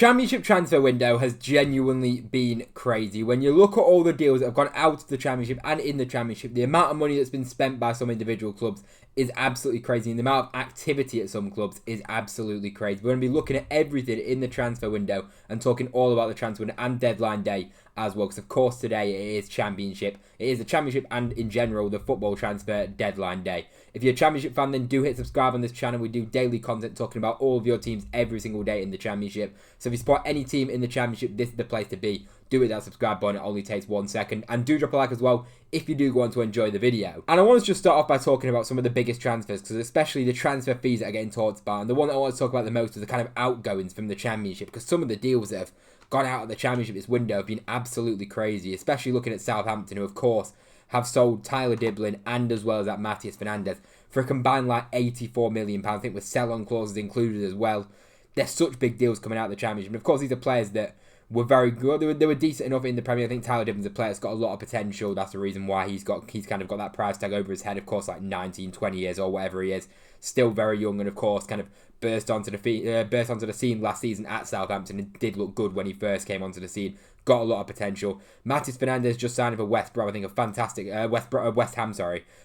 Championship transfer window has genuinely been crazy. When you look at all the deals that have gone out of the Championship and in the Championship, the amount of money that's been spent by some individual clubs is absolutely crazy. And the amount of activity at some clubs is absolutely crazy. We're going to be looking at everything in the transfer window and talking all about the transfer window and deadline day as well. Because, of course, today it is Championship. It is the Championship and, in general, the football transfer deadline day. If you're a Championship fan, then do hit subscribe on this channel. We do daily content talking about all of your teams every single day in the Championship. So if you support any team in the Championship, this is the place to be. Do hit that subscribe button. It only takes 1 second. And do drop a like as well if you do go on to enjoy the video. And I want to just start off by talking about some of the biggest transfers, because especially the transfer fees that are getting talked about. And the one that I want to talk about the most is the kind of outgoings from the Championship, because some of the deals that have gone out of the Championship this window have been absolutely crazy, especially looking at Southampton, who, of course, have sold Tyler Diblin and as well as that Matías Fernández for a combined like £84 million, I think with sell-on clauses included as well. There's such big deals coming out of the Championship. And of course, these are players that were very good. They were decent enough in the Premier. I think Tyler Diblin's a player that's got a lot of potential. That's the reason why he's kind of got that price tag over his head. Of course, like 19, 20 years or whatever he is. Still very young, and of course, kind of burst onto the scene last season at Southampton and did look good when he first came onto the scene. Got a lot of potential. Matías Fernández just signed for West Brom. I think a fantastic West Ham.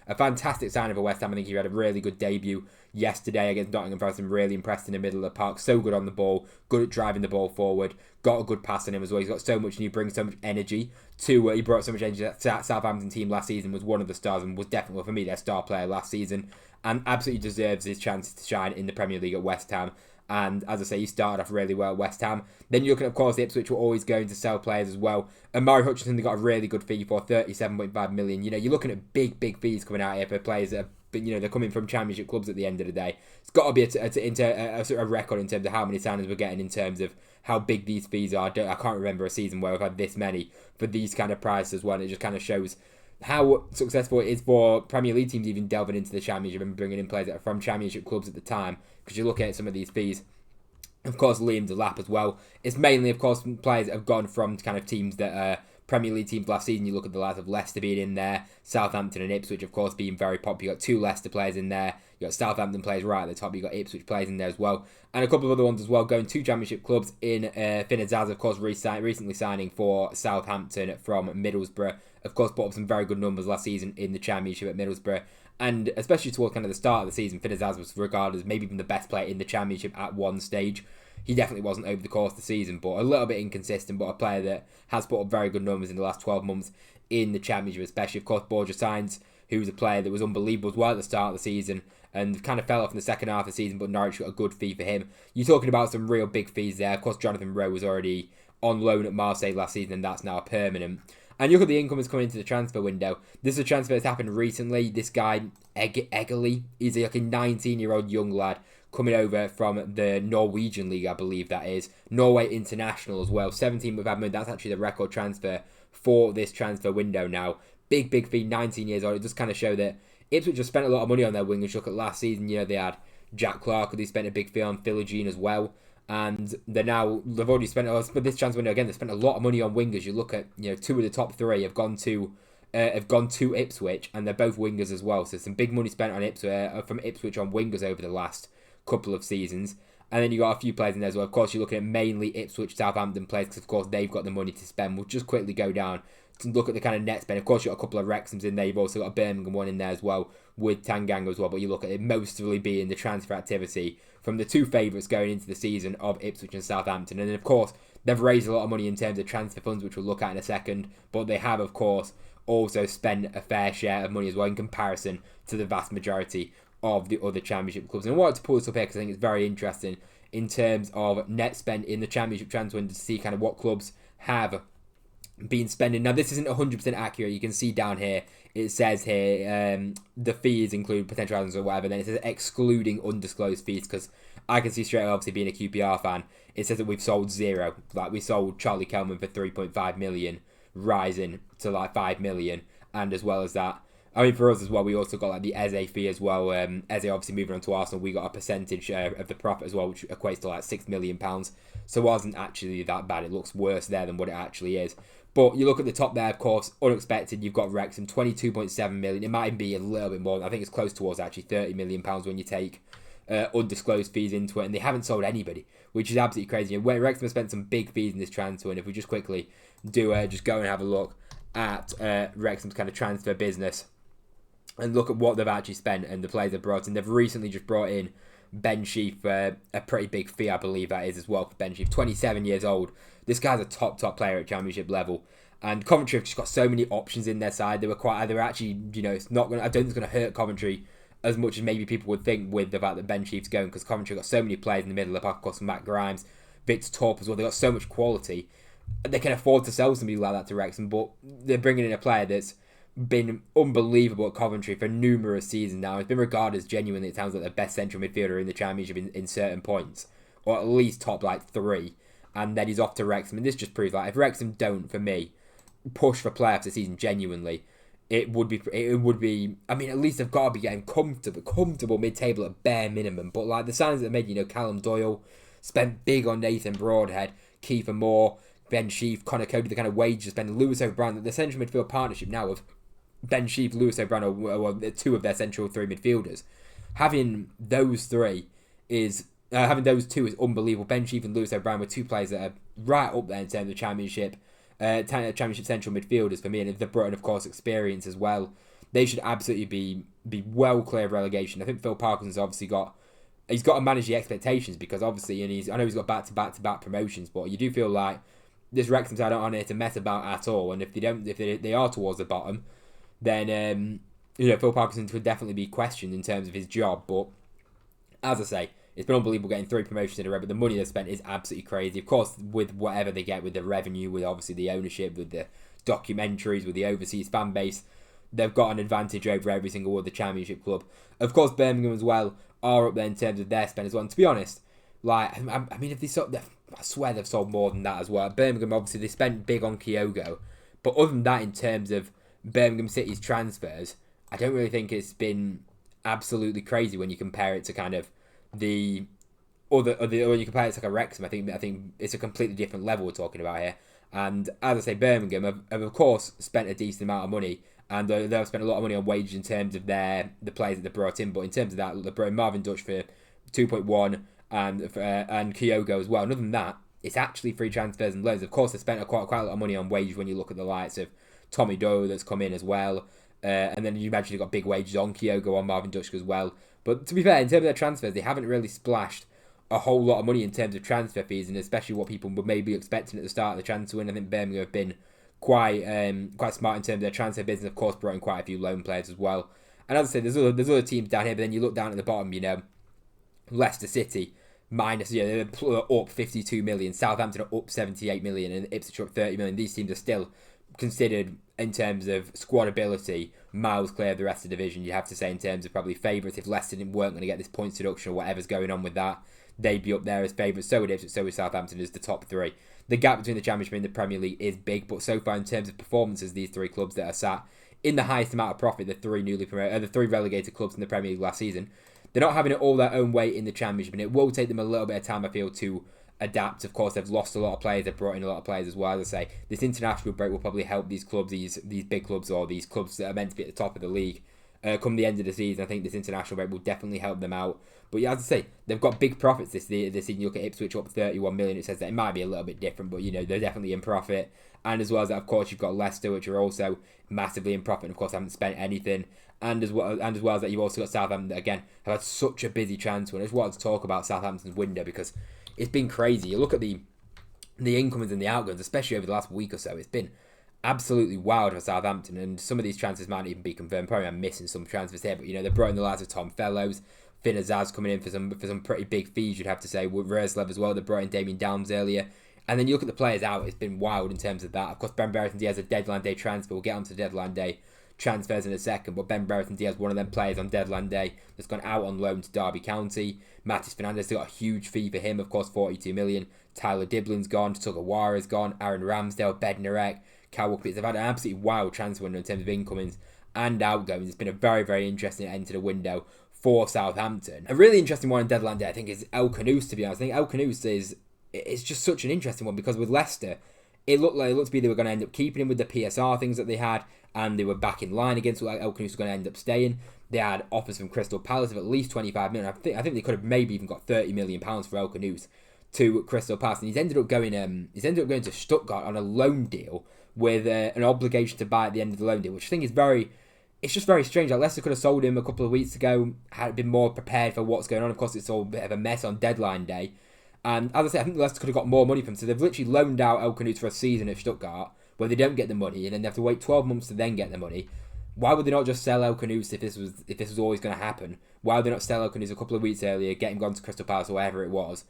A fantastic signing for West Ham. I think he had a really good debut yesterday against Nottingham Forest and really impressed in the middle of the park. So good on the ball, good at driving the ball forward. Got a good pass on him as well. He's got so much and he brings so much energy to. He brought so much energy to that Southampton team last season. Was one of the stars and was definitely for me their star player last season, and absolutely deserves his chance to shine in the Premier League at West Ham. And as I say, he started off really well at West Ham. Then you're looking at, of course, the Ipswich were always going to sell players as well. And Murray Hutchinson, they got a really good fee for £37.5 million. You know, you're looking at big fees coming out here for players that have been, they're coming from Championship clubs at the end of the day. It's got to be a record in terms of how many signings we're getting in terms of how big these fees are. I can't remember a season where we've had this many for these kind of prices as well. It just kind of shows how successful it is for Premier League teams even delving into the Championship and bringing in players that are from Championship clubs at the time. Because you look at some of these fees, of course, Liam Delap as well. It's mainly, of course, players that have gone from kind of teams that are Premier League teams last season. You look at the likes of Leicester being in there, Southampton and Ipswich, of course, being very popular. You've got 2 Leicester players in there. You've got Southampton players right at the top. You've got Ipswich players in there as well. And a couple of other ones as well, going to Championship clubs in Finn Azaz, of course, recently signing for Southampton from Middlesbrough. Of course, put up some very good numbers last season in the Championship at Middlesbrough. And especially towards kind of the start of the season, Finn Azaz was regarded as maybe even the best player in the Championship at one stage. He definitely wasn't over the course of the season, but a little bit inconsistent, but a player that has put up very good numbers in the last 12 months in the Championship, especially, of course, Borja Sainz, who was a player that was unbelievable as well at the start of the season and kind of fell off in the second half of the season, but Norwich got a good fee for him. You're talking about some real big fees there. Of course, Jonathan Rowe was already on loan at Marseille last season, and that's now permanent. And you look at the incomers coming into the transfer window. This is a transfer that's happened recently. This guy, Eggerly, he's like a 19-year-old young lad coming over from the Norwegian League, I believe that is. Norway International as well. 17 with admin. That's actually the record transfer for this transfer window now. Big fee, 19 years old. It does kind of show that Ipswich have spent a lot of money on their wingers. Look at last season, they had Jack Clark, who they spent a big fee on, Philogene as well. And they've already spent, but this transfer window again, they spent a lot of money on wingers. You look at, 2 of the top 3 have gone to Ipswich, and they're both wingers as well. So some big money spent on Ipswich from Ipswich on wingers over the last couple of seasons. And then you got a few players in there as well. Of course, you're looking at mainly Ipswich, Southampton players, because of course they've got the money to spend. We'll just quickly go down to look at the kind of net spend. Of course, you've got a couple of Wrexhams in there. You've also got a Birmingham one in there as well with Tanganga as well. But you look at it mostly being the transfer activity from the 2 favourites going into the season of Ipswich and Southampton. And then, of course, they've raised a lot of money in terms of transfer funds, which we'll look at in a second. But they have, of course, also spent a fair share of money as well in comparison to the vast majority of the other Championship clubs. And I wanted to pull this up here because I think it's very interesting in terms of net spend in the Championship transfer window to see kind of what clubs have been spending. Now, this isn't 100% accurate. You can see down here, it says here, the fees include potential items or whatever. Then it says excluding undisclosed fees, because I can see straight away, obviously being a QPR fan, it says that we've sold 0. Like, we sold Charlie Kelman for 3.5 million, rising to like 5 million. And as well as that, I mean, for us as well, we also got like the Eze fee as well. Eze obviously moving on to Arsenal, we got a percentage of the profit as well, which equates to like £6 million. So it wasn't actually that bad. It looks worse there than what it actually is. But you look at the top there, of course, unexpected. You've got Wrexham, 22.7 million. It might even be a little bit more. I think it's close towards actually £30 million when you take undisclosed fees into it, and they haven't sold anybody, which is absolutely crazy. And Wrexham have spent some big fees in this transfer, and if we just quickly just go and have a look at Wrexham's kind of transfer business and look at what they've actually spent and the players they've brought in. They've recently just brought in Ben Sheaf for a pretty big fee, I believe that is as well, for Ben Sheaf. 27 years old. This guy's a top player at Championship level. And Coventry have just got so many options in their side. They were actually, it's not going. I don't think it's going to hurt Coventry as much as maybe people would think with the fact that Ben Sheaf's going, because Coventry have got so many players in the middle of the park, of course, Matt Grimes, Victor Torp as well. They've got so much quality. They can afford to sell somebody like that to Wrexham, but they're bringing in a player that's been unbelievable at Coventry for numerous seasons now. He's been regarded as genuinely, it sounds like, the best central midfielder in the Championship in certain points, or at least top 3. And then he's off to Wrexham, and this just proves if Wrexham don't, for me, push for playoffs this season genuinely, it would be. I mean, at least they've got to be getting comfortable mid-table at bare minimum. But the signs that they made, Callum Doyle spent big on Nathan Broadhead, Kiefer Moore, Ben Sheaf, Connor Cody, the kind of wages spent, Lewis O'Brien, the central midfield partnership now of Ben Sheaf, Lewis O'Brien are two of their central 3 midfielders. Having those two is unbelievable. Ben Sheaf and Lewis O'Brien were 2 players that are right up there in terms of Championship central midfielders for me, and they've brought in, of course, experience as well. They should absolutely be well clear of relegation. I think Phil Parkinson's obviously got to manage the expectations, because obviously, and I know he's got back-to-back promotions, but you do feel like this Wrexham side aren't here to mess about at all, and if they are towards the bottom, then Phil Parkinson would definitely be questioned in terms of his job. But as I say, it's been unbelievable getting 3 promotions in a row, but the money they've spent is absolutely crazy. Of course, with whatever they get with the revenue, with obviously the ownership, with the documentaries, with the overseas fan base, they've got an advantage over every single other Championship club. Of course, Birmingham as well are up there in terms of their spend as well. And to be honest, I mean, if they I swear they've sold more than that as well. Birmingham, obviously, they spent big on Kyogo, but other than that, in terms of Birmingham City's transfers, I don't really think it's been absolutely crazy when you compare it to kind of the other when you compare it to a Wrexham. I think it's a completely different level we're talking about here. And as I say, Birmingham have of course spent a decent amount of money, and they've spent a lot of money on wages in terms of the players that they brought in. But in terms of that, they brought in Marvin Dutch for 2.1 and Kyogo as well. And other than that, it's actually free transfers and loans. Of course, they spent quite a lot of money on wages when you look at the likes of Tommy Doe that's come in as well. And then you imagine you've got big wages on Kyogo, on Marvin Dutch as well. But to be fair, in terms of their transfers, they haven't really splashed a whole lot of money in terms of transfer fees, and especially what people would maybe expecting at the start of the transfer window. I think Birmingham have been quite smart in terms of their transfer business. Of course, brought in quite a few loan players as well. And as I say, there's other teams down here, but then you look down at the bottom, Leicester City they're up 52 million, Southampton are up 78 million, and Ipswich are up 30 million. These teams are still considered, in terms of squad ability, miles clear of the rest of the division. You have to say, in terms of probably favourites, if Leicester weren't going to get this points deduction or whatever's going on with that, they'd be up there as favourites. So would Ipswich, so would Southampton as the top 3. The gap between the Championship and the Premier League is big, but so far in terms of performances, these 3 clubs that are sat in the highest amount of profit, the 3 relegated clubs in the Premier League last season, they're not having it all their own way in the Championship, and it will take them a little bit of time, I feel, to adapt. Of course, they've lost a lot of players, they've brought in a lot of players as well. As I say, this international break will probably help these clubs, these big clubs, or these clubs that are meant to be at the top of the league, come the end of the season. I think this international break will definitely help them out. But yeah, as I say, they've got big profits this season. You look at Ipswich up 31 million. It says that it might be a little bit different, but they're definitely in profit. And as well as that, of course, you've got Leicester, which are also massively in profit, and of course haven't spent anything. And as well as that, you've also got Southampton that, again, have had such a busy transfer. And I just wanted to talk about Southampton's window because it's been crazy. You look at the incomings and the outgoings, especially over the last week or so. It's been absolutely wild for Southampton, and some of these transfers might even be confirmed. Probably I'm missing some transfers here, but they brought in the likes of Tom Fellows, Finn Azaz coming in for some pretty big fees, you'd have to say. With Rerslev as well, they brought in Damien Downs earlier. And then you look at the players out, it's been wild in terms of that. Of course, Ben Brereton Diaz, a deadline day transfer. We'll get onto the deadline day transfers in a second, but Ben Brereton Diaz, one of them players on deadline day that's gone out on loan to Derby County. Matis Fernandez, they got a huge fee for him, of course, 42 million. Tyler Diblin's gone, Tugawara's gone, Aaron Ramsdale, Bednarek, Cal They've had an absolutely wild transfer window in terms of incomings and outgoings. It's been a very, very interesting end to the window for Southampton. A really interesting one on deadline day, I think, is El Canouse, to be honest. I think El Canouse is just such an interesting one because with Leicester, it looked to be they were going to end up keeping him with the PSR things that they had, and they were back in line against what El Canouse was going to end up staying. They had offers from Crystal Palace of at least 25 million. I think they could have maybe even got 30 million pounds for El Khanous to Crystal Palace, and he's ended up going to Stuttgart on a loan deal with an obligation to buy at the end of the loan deal, which I think is it's just very strange. Like, Leicester could have sold him a couple of weeks ago, had been more prepared for what's going on. Of course, it's all a bit of a mess on deadline day. And as I said, I think Leicester could have got more money from him. So they've literally loaned out El Khanous for a season at Stuttgart, where they don't get the money, and then they have to wait 12 months to then get the money. Why would they not just sell El Khanous if this was always going to happen? Why would they not sell El Khanous a couple of weeks earlier, get him gone to Crystal Palace or wherever it was,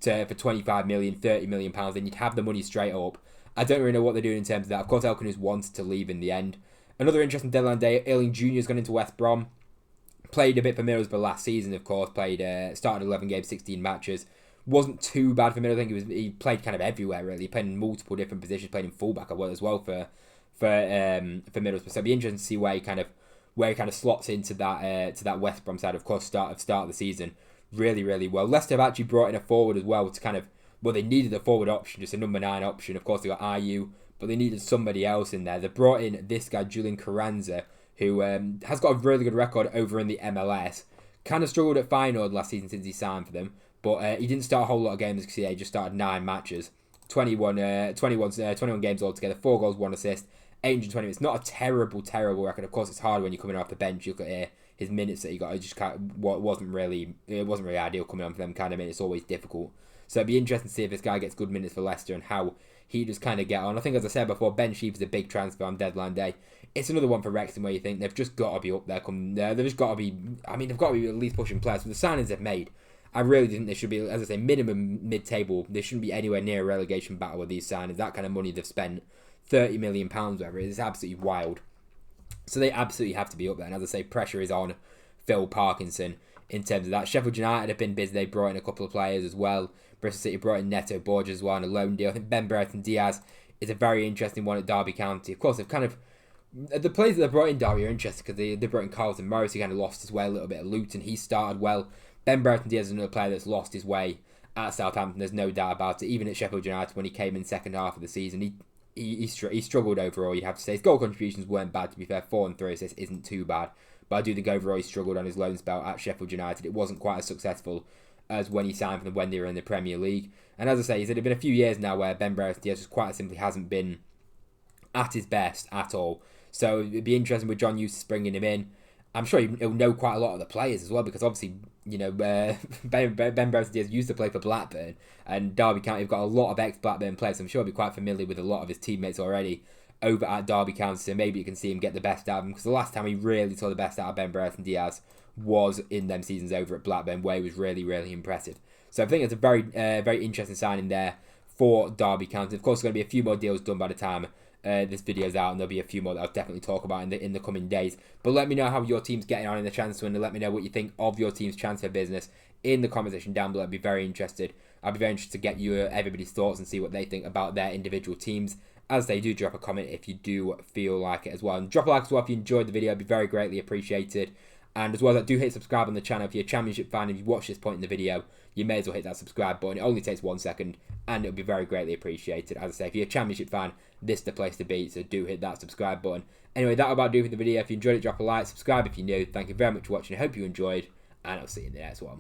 for 25 million, 30 million pounds? Then you'd have the money straight up. I don't really know what they're doing in terms of that. Of course, El Khanous wanted to leave in the end. Another interesting deadline day, Erling Jr.'s gone into West Brom. Played a bit for Middlesbrough last season, of course. Started 11 games, 16 matches. Wasn't too bad for Middlesbrough. I think he played kind of everywhere, really. He played in multiple different positions. Played in fullback as well for Middlesbrough. So it'd be interesting to see where he kind of slots into that West Brom side. Of course, start of the season really, really well. Leicester have actually brought in a forward as well to they needed a forward option, just a number 9 option. Of course, they got Ayew, but they needed somebody else in there. They brought in this guy, Julian Carranza, who has got a really good record over in the MLS. Kind of struggled at Feyenoord last season since he signed for them, but he didn't start a whole lot of games because he just started 9 matches. 21 games altogether, 4 goals, 1 assist, 820 minutes. Not a terrible record. Of course, it's hard when you're coming off the bench. You look at his minutes that he got. It just wasn't really ideal coming on for them kind of minutes. It's always difficult. So it'd be interesting to see if this guy gets good minutes for Leicester and how he just kind of get on. I think, as I said before, Ben Sheep is a big transfer on deadline day. It's another one for Wrexham where you think they've just got to be up there. They've just got to be. They've got to be at least pushing players. With the signings they've made, I really think they should be, as I say, minimum mid-table. They shouldn't be anywhere near a relegation battle with these signings. That kind of money they've spent, £30 million, whatever it is, absolutely wild. So they absolutely have to be up there. And as I say, pressure is on Phil Parkinson in terms of that. Sheffield United have been busy. They brought in a couple of players as well. Bristol City brought in Neto Borges as well on a loan deal. I think Ben Brereton Diaz is a very interesting one at Derby County. Of course, the players that they brought in Derby are interesting because they brought in Carlton Morris. He kind of lost his way a little bit at Luton. He started well. Ben Brereton Diaz is another player that's lost his way at Southampton. There's no doubt about it. Even at Sheffield United when he came in second half of the season, he struggled overall. You'd have to say his goal contributions weren't bad. To be fair, 4 and 3 assists isn't too bad. But I do think overall he struggled on his loan spell at Sheffield United. It wasn't quite as successful as when he signed for them when they were in the Premier League. And as I say, it's been a few years now where Ben Brereton Diaz just quite simply hasn't been at his best at all. So it'd be interesting with John Eustace bringing him in. I'm sure he'll know quite a lot of the players as well because obviously, Ben Brereton Diaz used to play for Blackburn and Derby County have got a lot of ex-Blackburn players. So I'm sure he'll be quite familiar with a lot of his teammates already over at Derby County. So maybe you can see him get the best out of him because the last time he really saw the best out of Ben Brereton Diaz was in them seasons over at Blackburn where he was really, really impressive. So I think it's a very, very interesting signing there for Derby County. Of course, there's going to be a few more deals done by the time this video's out, and there'll be a few more that I'll definitely talk about in the coming days. But let me know how your team's getting on in the transfer window. Let me know what you think of your team's transfer business in the comment section down below. I'd be very interested. I'd be very interested to get you everybody's thoughts and see what they think about their individual teams. As they do, drop a comment if you do feel like it as well. And drop a like as well if you enjoyed the video. It'd be very greatly appreciated. And as well as that, do hit subscribe on the channel if you're a Championship fan. If you watch this point in the video, you may as well hit that subscribe button. It only takes 1 second and it'll be very greatly appreciated. As I say, if you're a Championship fan, this is the place to be, so do hit that subscribe button. Anyway, that'll about do for the video. If you enjoyed it, drop a like, subscribe if you're new. Thank you very much for watching. I hope you enjoyed, and I'll see you in the next one.